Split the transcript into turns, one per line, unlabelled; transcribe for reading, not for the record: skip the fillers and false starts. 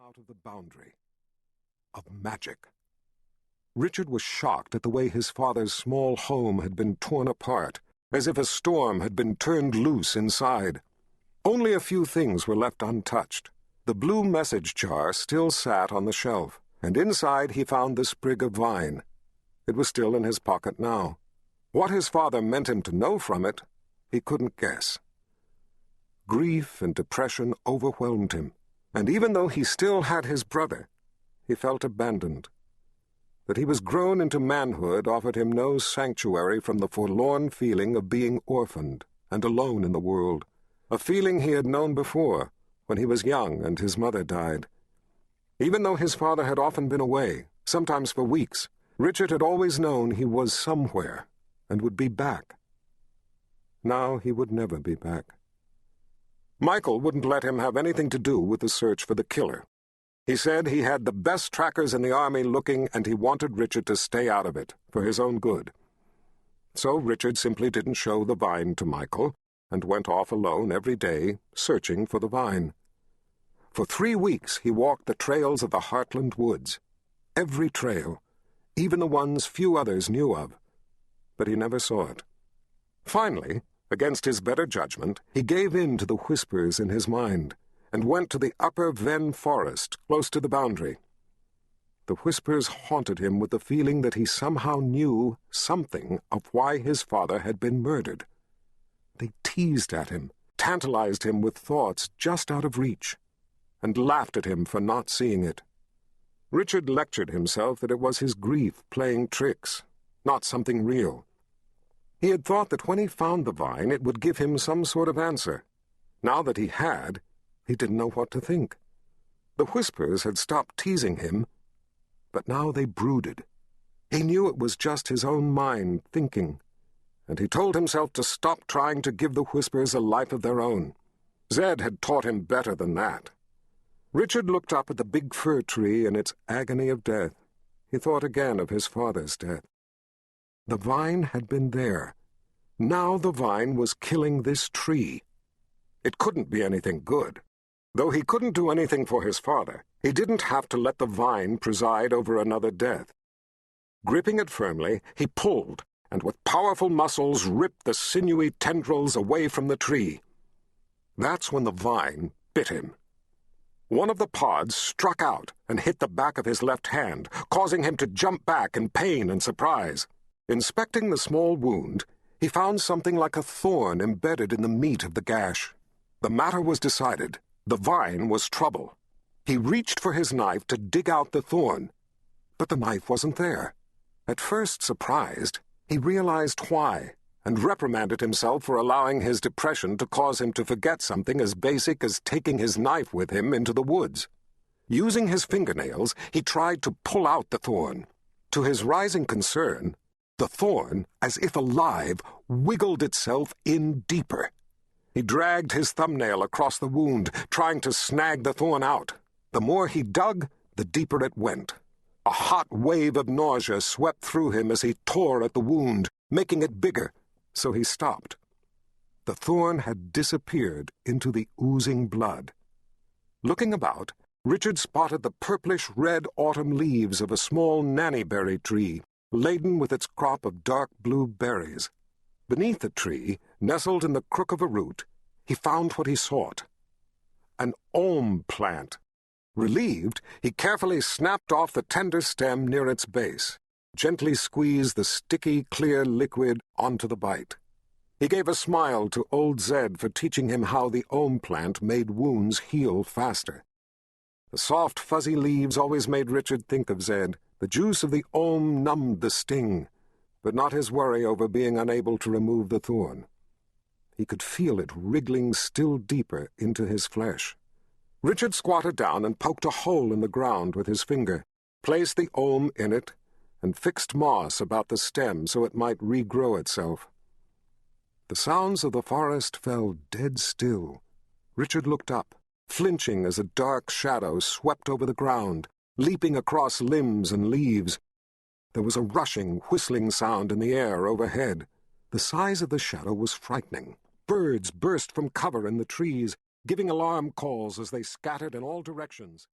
out of the boundary of magic. Richard was shocked at the way his father's small home had been torn apart, as if a storm had been turned loose inside. Only a few things were left untouched. The blue message jar still sat on the shelf, and inside he found the sprig of vine. It was still in his pocket now. What his father meant him to know from it, he couldn't guess. Grief and depression overwhelmed him, and even though he still had his brother, he felt abandoned. That he was grown into manhood offered him no sanctuary from the forlorn feeling of being orphaned and alone in the world, a feeling he had known before, when he was young and his mother died. Even though his father had often been away, sometimes for weeks, Richard had always known he was somewhere and would be back. Now he would never be back. Michael wouldn't let him have anything to do with the search for the killer. He said he had the best trackers in the army looking, and he wanted Richard to stay out of it, for his own good. So Richard simply didn't show the vine to Michael, and went off alone every day, searching for the vine. For 3 weeks he walked the trails of the Heartland woods. Every trail, even the ones few others knew of. But he never saw it. Finally, against his better judgment, he gave in to the whispers in his mind, and went to the upper Ven forest, close to the boundary. The whispers haunted him with the feeling that he somehow knew something of why his father had been murdered. They teased at him, tantalized him with thoughts just out of reach, and laughed at him for not seeing it. Richard lectured himself that it was his grief playing tricks, not something real. He had thought that when he found the vine it would give him some sort of answer. Now that he had, he didn't know what to think. The whispers had stopped teasing him, but now they brooded. He knew it was just his own mind thinking, and he told himself to stop trying to give the whispers a life of their own. Zed had taught him better than that. Richard looked up at the big fir tree in its agony of death. He thought again of his father's death. The vine had been there. Now the vine was killing this tree. It couldn't be anything good. Though he couldn't do anything for his father, he didn't have to let the vine preside over another death. Gripping it firmly, he pulled, and with powerful muscles ripped the sinewy tendrils away from the tree. That's when the vine bit him. One of the pods struck out and hit the back of his left hand, causing him to jump back in pain and surprise. Inspecting the small wound, he found something like a thorn embedded in the meat of the gash. The matter was decided. The vine was trouble. He reached for his knife to dig out the thorn, but the knife wasn't there. At first surprised, he realized why, and reprimanded himself for allowing his depression to cause him to forget something as basic as taking his knife with him into the woods. Using his fingernails, he tried to pull out the thorn. To his rising concern, the thorn, as if alive, wiggled itself in deeper. He dragged his thumbnail across the wound, trying to snag the thorn out. The more he dug, the deeper it went. A hot wave of nausea swept through him as he tore at the wound, making it bigger, so he stopped. The thorn had disappeared into the oozing blood. Looking about, Richard spotted the purplish-red autumn leaves of a small nannyberry tree, laden with its crop of dark blue berries. Beneath the tree, nestled in the crook of a root, he found what he sought. An olm plant. Relieved, he carefully snapped off the tender stem near its base, gently squeezed the sticky, clear liquid onto the bite. He gave a smile to old Zed for teaching him how the olm plant made wounds heal faster. The soft, fuzzy leaves always made Richard think of Zed. The juice of the olm numbed the sting, but not his worry over being unable to remove the thorn. He could feel it wriggling still deeper into his flesh. Richard squatted down and poked a hole in the ground with his finger, placed the olm in it, and fixed moss about the stem so it might regrow itself. The sounds of the forest fell dead still. Richard looked up, flinching as a dark shadow swept over the ground, leaping across limbs and leaves. There was a rushing, whistling sound in the air overhead. The size of the shadow was frightening. Birds burst from cover in the trees, giving alarm calls as they scattered in all directions.